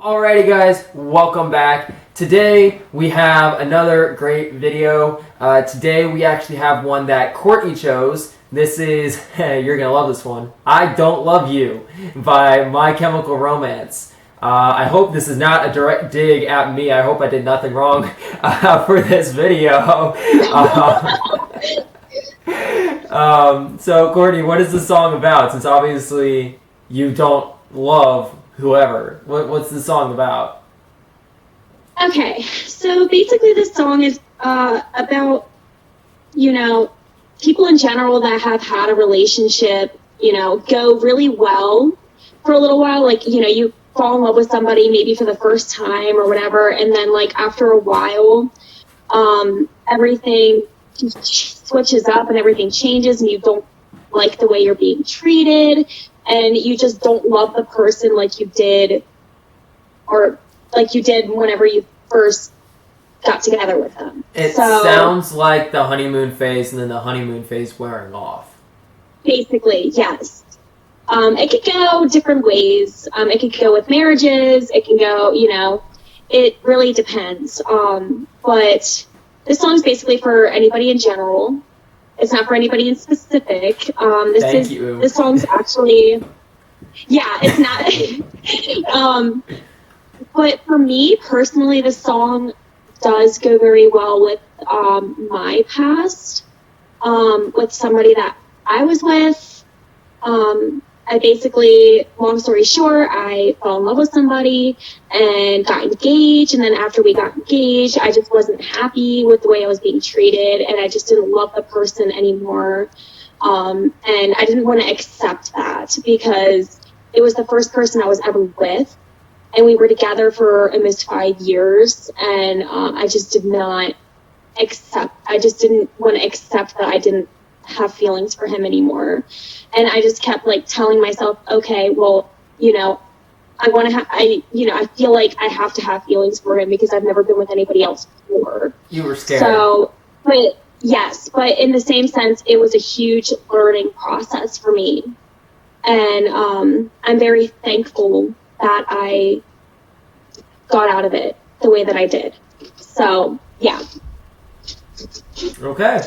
Alrighty guys, welcome back. Today we have another great video. Today we actually have one that Courtney chose. This is, you're going to love this one, I Don't Love You by My Chemical Romance. I hope this is not a direct dig at me. I hope I did nothing wrong for this video. So Courtney, what is the song about? Since obviously you don't love whoever. What's the song about? Okay, so basically this song is about, people in general that have had a relationship, go really well for a little while. Like, you fall in love with somebody maybe for the first time or whatever, and then, like, after a while, everything switches up and everything changes, and you don't like the way you're being treated, and you just don't love the person like you did, or like you did whenever you first got together with them. It sounds like the honeymoon phase and then the honeymoon phase wearing off. Basically, yes. It could go different ways. It could go with marriages. It can go, it really depends. But this song is basically for anybody in general. It's not for anybody in specific. This song's actually, it's not. But for me personally, the song does go very well with my past, with somebody that I was with. I basically, long story short, I fell in love with somebody and got engaged. And then after we got engaged, I just wasn't happy with the way I was being treated. And I just didn't love the person anymore. And I didn't want to accept that because it was the first person I was ever with. And we were together for almost 5 years. And I just didn't want to accept that I didn't have feelings for him anymore. And I just kept telling myself, okay, well, I feel like I have to have feelings for him because I've never been with anybody else before. You were scared. So, but in the same sense, it was a huge learning process for me. And I'm very thankful that I got out of it the way that I did. So, yeah. Okay.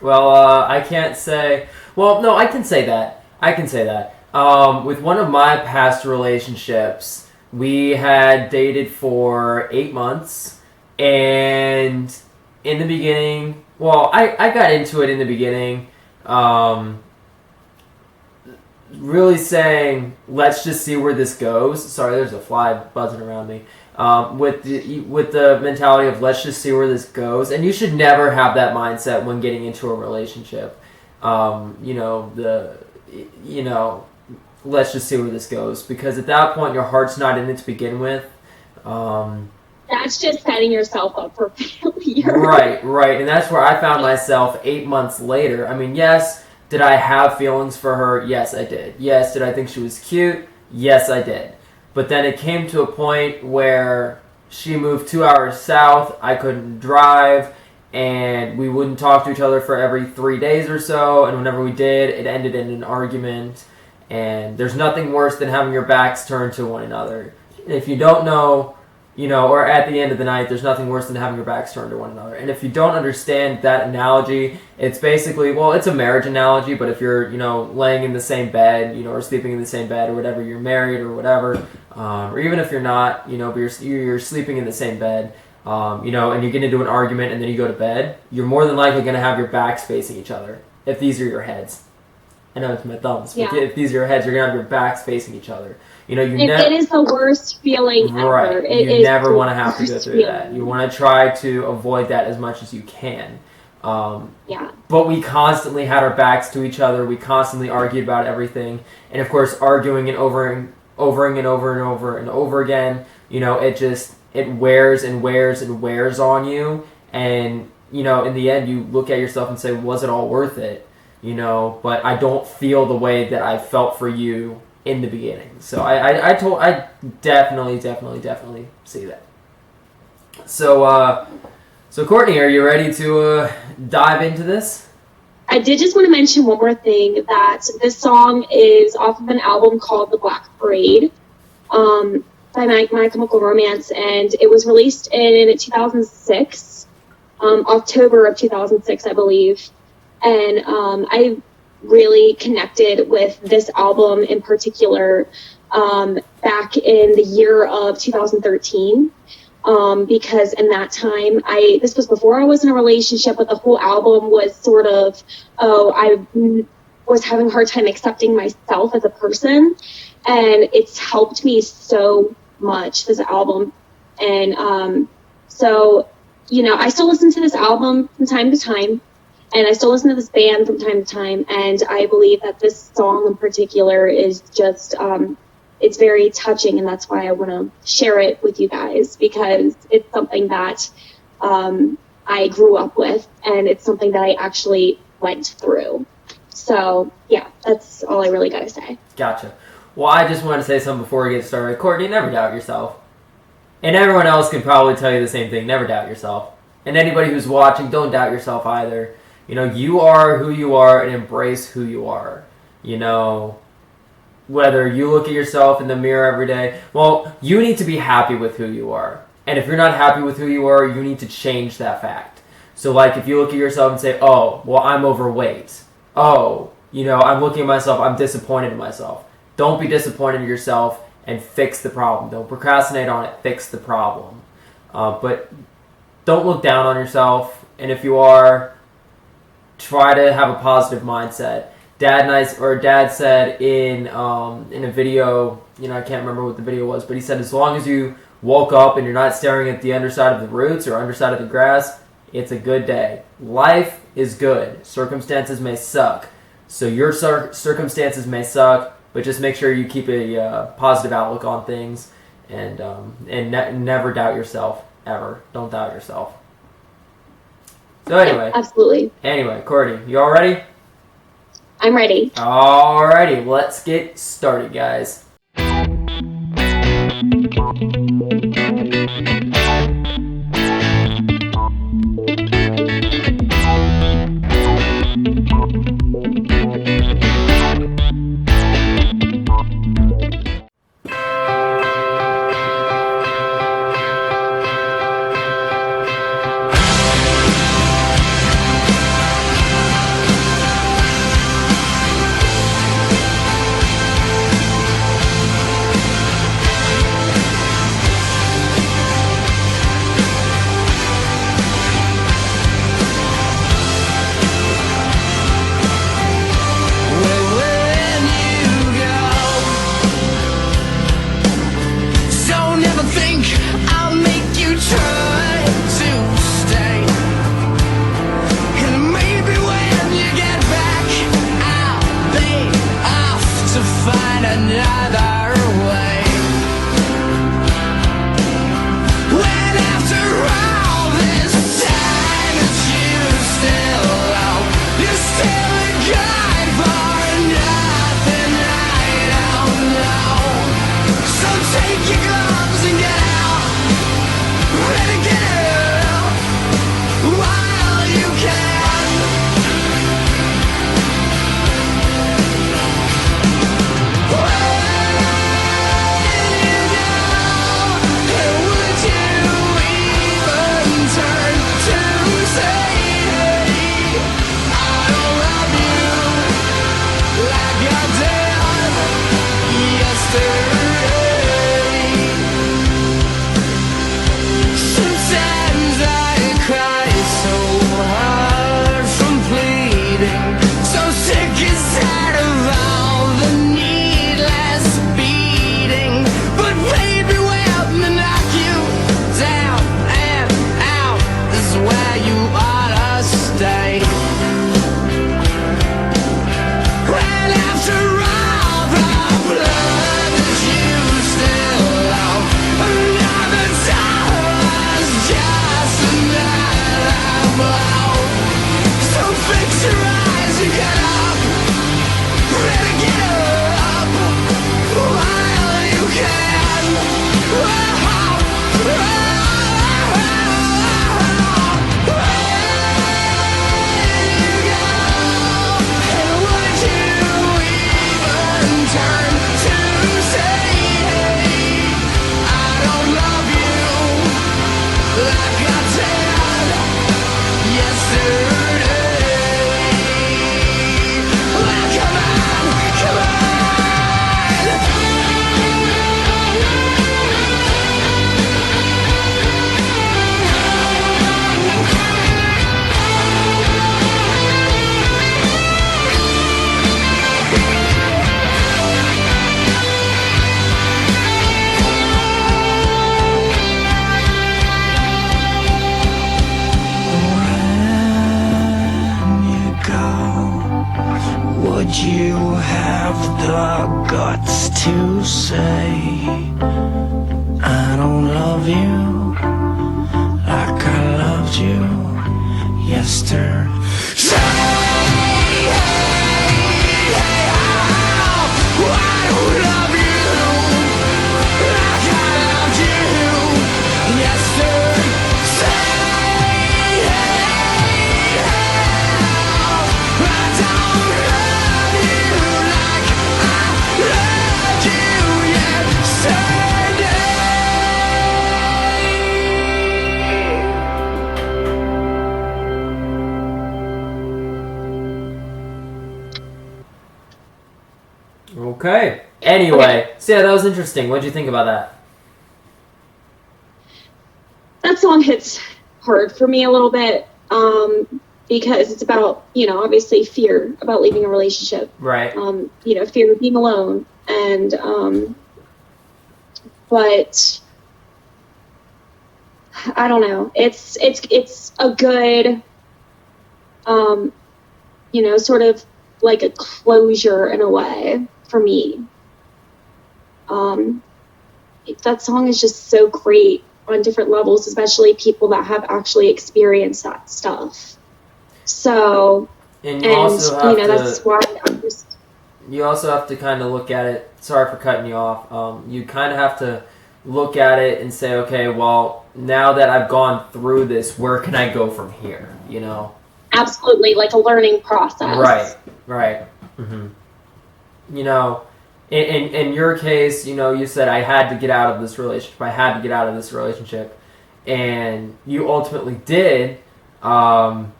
Well, I can't say... Well, no, I can say that. With one of my past relationships, we had dated for 8 months, and in the beginning... Well, I got into it in the beginning, really saying, let's just see where this goes. Sorry, there's a fly buzzing around me. With the mentality of let's just see where this goes, and you should never have that mindset when getting into a relationship. Let's just see where this goes, because at that point your heart's not in it to begin with. That's just setting yourself up for failure. Right, and that's where I found myself 8 months later. I mean, yes, did I have feelings for her? Yes, I did. Yes, did I think she was cute? Yes, I did. But then it came to a point where she moved 2 hours south, I couldn't drive, and we wouldn't talk to each other for every 3 days or so, and whenever we did, it ended in an argument. And there's nothing worse than having your backs turned to one another. If you don't know, or at the end of the night, there's nothing worse than having your backs turned to one another. And if you don't understand that analogy, it's basically, well, it's a marriage analogy, but if you're, laying in the same bed, or sleeping in the same bed or whatever, you're married or whatever, or even if you're not, but you're sleeping in the same bed, and you get into an argument and then you go to bed, you're more than likely going to have your backs facing each other, if these are your heads. I know it's my thumbs, but if these are your heads, you're going to have your backs facing each other. It is the worst feeling ever. Right. You never want to have to go through that. You want to try to avoid that as much as you can. But we constantly had our backs to each other. We constantly argued about everything. And of course, arguing and over and over again, it wears and wears and wears on you. And, in the end, you look at yourself and say, was it all worth it? But I don't feel the way that I felt for you in the beginning. So I definitely see that. So Courtney, are you ready to dive into this? I did just want to mention one more thing, that this song is off of an album called The Black Parade. by My Chemical Romance, and it was released in 2006, October of 2006, I believe. And I really connected with this album in particular back in the year of 2013. Because in that time, this was before I was in a relationship, but the whole album was sort of, I was having a hard time accepting myself as a person, and it's helped me so much, this album. And so, you know, I still listen to this album from time to time, and I still listen to this band from time to time, and I believe that this song in particular is just, it's very touching, and that's why I want to share it with you guys, because it's something that I grew up with, and it's something that I actually went through. So, yeah, that's all I really got to say. Gotcha. Well, I just want to say something before we get started. Courtney, never doubt yourself. And everyone else can probably tell you the same thing. Never doubt yourself. And anybody who's watching, don't doubt yourself either. You know, you are who you are, and embrace who you are. You know, whether you look at yourself in the mirror every day, well, you need to be happy with who you are. And if you're not happy with who you are, you need to change that fact. So, like, if you look at yourself and say, oh, well, I'm overweight. Oh, you know, I'm looking at myself, I'm disappointed in myself. Don't be disappointed in yourself and fix the problem. Don't procrastinate on it, fix the problem. But don't look down on yourself. And if you are, try to have a positive mindset. Dad said in a video, you know, I can't remember what the video was, but he said as long as you woke up and you're not staring at the underside of the roots or underside of the grass, it's a good day. Life is good. Circumstances may suck. So your circumstances may suck, but just make sure you keep a positive outlook on things, and never doubt yourself, ever. Don't doubt yourself. So anyway. Yeah, absolutely. Anyway, Courtney, you all ready? I'm ready. Alrighty, let's get started, guys. you have the guts to say I don't love you like I loved you yesterday. Okay. Anyway, so yeah, that was interesting. What'd you think about that? That song hits hard for me a little bit, because it's about, obviously fear about leaving a relationship. Right. Fear of being alone. And, but I don't know. It's a good, sort of like a closure in a way for me. That song is just so great on different levels, especially people that have actually experienced that stuff. So, and also have that's why I'm just... You also have to kind of look at it. Sorry for cutting you off. You kind of have to look at it and say, okay, well, now that I've gone through this, where can I go from here? Absolutely, like a learning process. Right. Mm-hmm. In your case, you said I had to get out of this relationship. And you ultimately did. And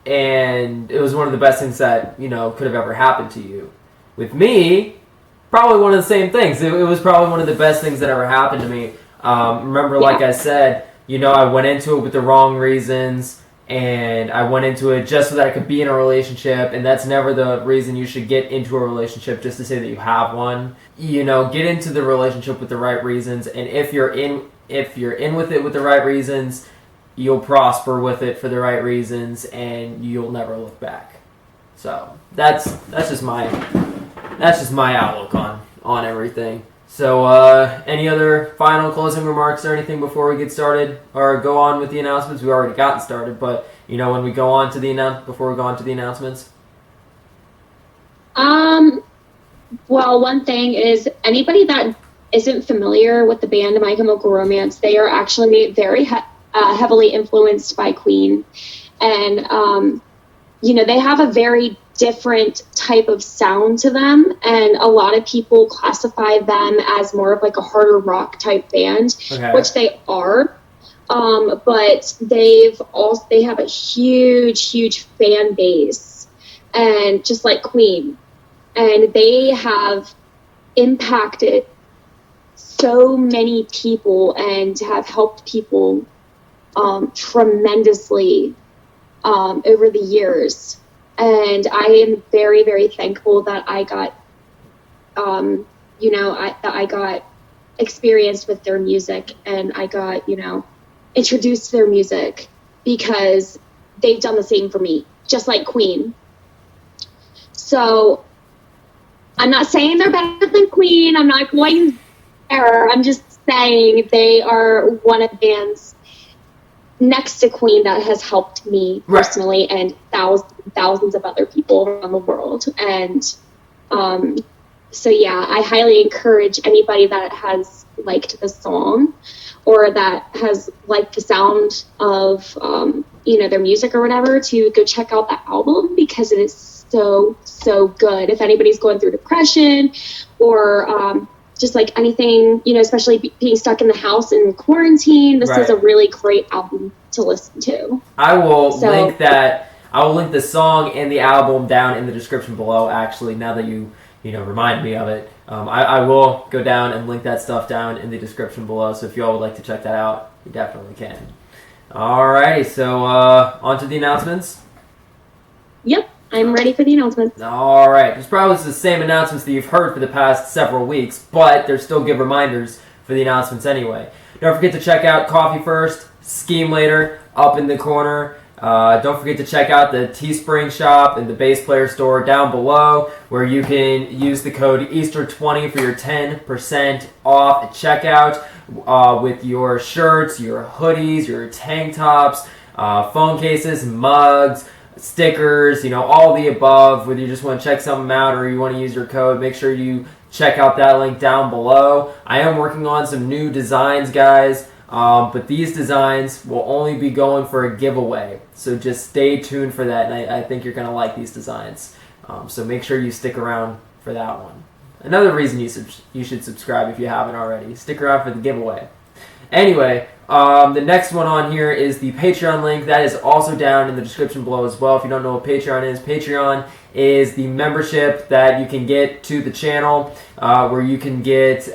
it was one of the best things that, could have ever happened to you. With me, probably one of the same things. It was probably one of the best things that ever happened to me. Remember, like I said, I went into it with the wrong reasons. And I went into it just so that I could be in a relationship, and that's never the reason you should get into a relationship, just to say that you have one. Get into the relationship with the right reasons, and if you're in with it with the right reasons, you'll prosper with it for the right reasons, and you'll never look back. So that's just my outlook on everything. So, any other final closing remarks or anything before we get started or go on with the announcements? We've already gotten started, but when we go on to before we go on to the announcements. Well, one thing is anybody that isn't familiar with the band My Chemical Romance, they are actually very heavily influenced by Queen, and they have a very different type of sound to them, and a lot of people classify them as more of like a harder rock type band, which they are, but they have a huge fan base, and just like Queen, and they have impacted so many people and have helped people tremendously over the years. And I am very, very thankful that I got, that I got experienced with their music, and I got, introduced to their music, because they've done the same for me, just like Queen. So I'm not saying they're better than Queen. I'm not going there. I'm just saying they are one of the bands next to Queen that has helped me personally, and thousands of other people around the world. And so yeah, I highly encourage anybody that has liked the song or that has liked the sound of their music or whatever, to go check out that album, because it is so good. If anybody's going through depression or just like anything, especially being stuck in the house in quarantine, this is a really great album to listen to. I will link the song and the album down in the description below, actually, now that you remind me of it. I will go down and link that stuff down in the description below, so if you all would like to check that out, you definitely can. Alrighty, so on to the announcements. Yep. I'm ready for the announcements. All right. There's probably the same announcements that you've heard for the past several weeks, but they're still good reminders for the announcements anyway. Don't forget to check out Coffee First, Scheme Later, up in the corner. Don't forget to check out the Teespring shop and the bass player store down below, where you can use the code Easter20 for your 10% off at checkout with your shirts, your hoodies, your tank tops, phone cases, mugs, stickers, all the above. Whether you just want to check something out or you want to use your code, make sure you check out that link down below. I am working on some new designs, guys, but these designs will only be going for a giveaway. So just stay tuned for that, and I think you're going to like these designs. So make sure you stick around for that one. Another reason you should subscribe if you haven't already. Stick around for the giveaway. Anyway, the next one on here is the Patreon link. That is also down in the description below as well. If you don't know what Patreon is the membership that you can get to the channel, where you can get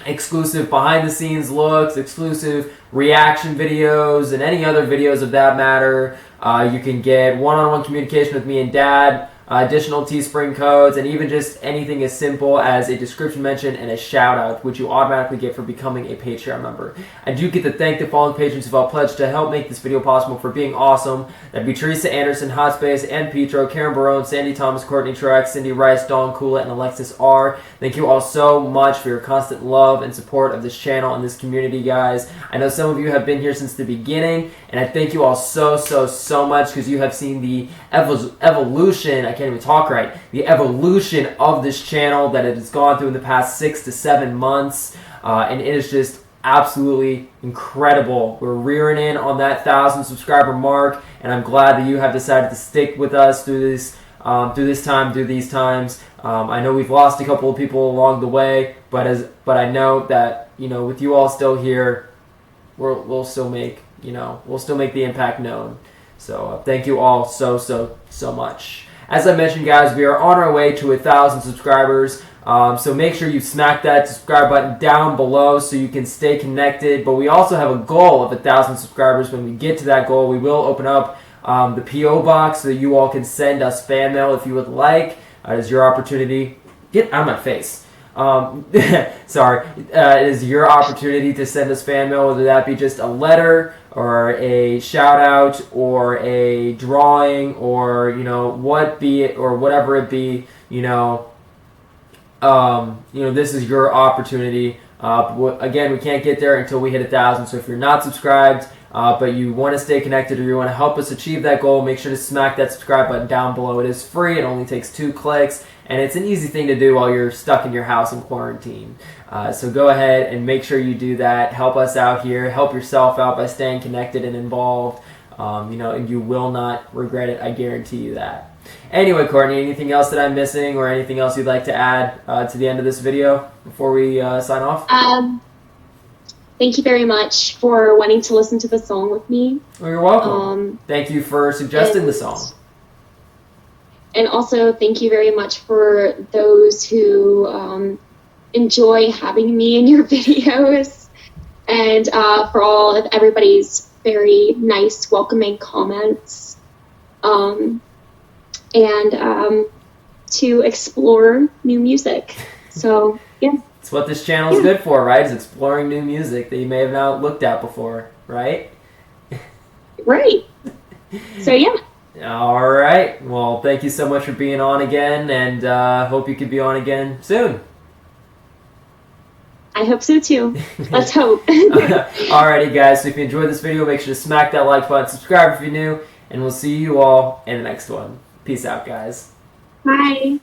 exclusive behind-the-scenes looks, exclusive reaction videos, and any other videos of that matter. You can get one-on-one communication with me and Dad, additional Teespring codes, and even just anything as simple as a description mention and a shout-out, which you automatically get for becoming a Patreon member. I do get to thank the following patrons who've all pledged to help make this video possible for being awesome. That'd be Teresa Anderson, Hot Space, and Petro, Karen Barone, Sandy Thomas, Courtney Truax, Cindy Rice, Dawn Kula, and Alexis R. Thank you all so much for your constant love and support of this channel and this community, guys. I know some of you have been here since the beginning, and I thank you all so much, because you have seen the evolution. I can't even talk right. The evolution of this channel that it has gone through in the past 6 to 7 months, and it is just absolutely incredible. We're rearing in on that 1,000 subscriber mark, and I'm glad that you have decided to stick with us through these times. I know we've lost a couple of people along the way, but I know that with you all still here, we'll still make the impact known. So thank you all so much. As I mentioned, guys, we are on our way to 1,000 subscribers. So make sure you smack that subscribe button down below so you can stay connected. But we also have a goal of 1,000 subscribers. When we get to that goal, we will open up the P.O. box so that you all can send us fan mail if you would like. It is your opportunity. Get out of my face. Sorry. It is your opportunity to send us fan mail, whether that be just a letter or a shout out or a drawing or whatever it be. This is your opportunity. Again, we can't get there until we hit 1,000. So if you're not subscribed, but you want to stay connected or you want to help us achieve that goal, make sure to smack that subscribe button down below. It is free. It only takes 2 clicks, and it's an easy thing to do while you're stuck in your house in quarantine. So go ahead and make sure you do that. Help us out here. Help yourself out by staying connected and involved. And you will not regret it. I guarantee you that. Anyway, Courtney, anything else that I'm missing or anything else you'd like to add to the end of this video before we sign off? Thank you very much for wanting to listen to the song with me. Well, you're welcome. Thank you for suggesting the song. And also, thank you very much for those who enjoy having me in your videos, and for all of everybody's very nice, welcoming comments, and to explore new music. So, yeah. It's what this channel is good for, right? Is exploring new music that you may have not looked at before, right? Right. So, yeah. All right. Well, thank you so much for being on again, and hope you could be on again soon. I hope so too. Let's hope. Alrighty, guys. So if you enjoyed this video, make sure to smack that like button, subscribe if you're new, and we'll see you all in the next one. Peace out, guys. Bye.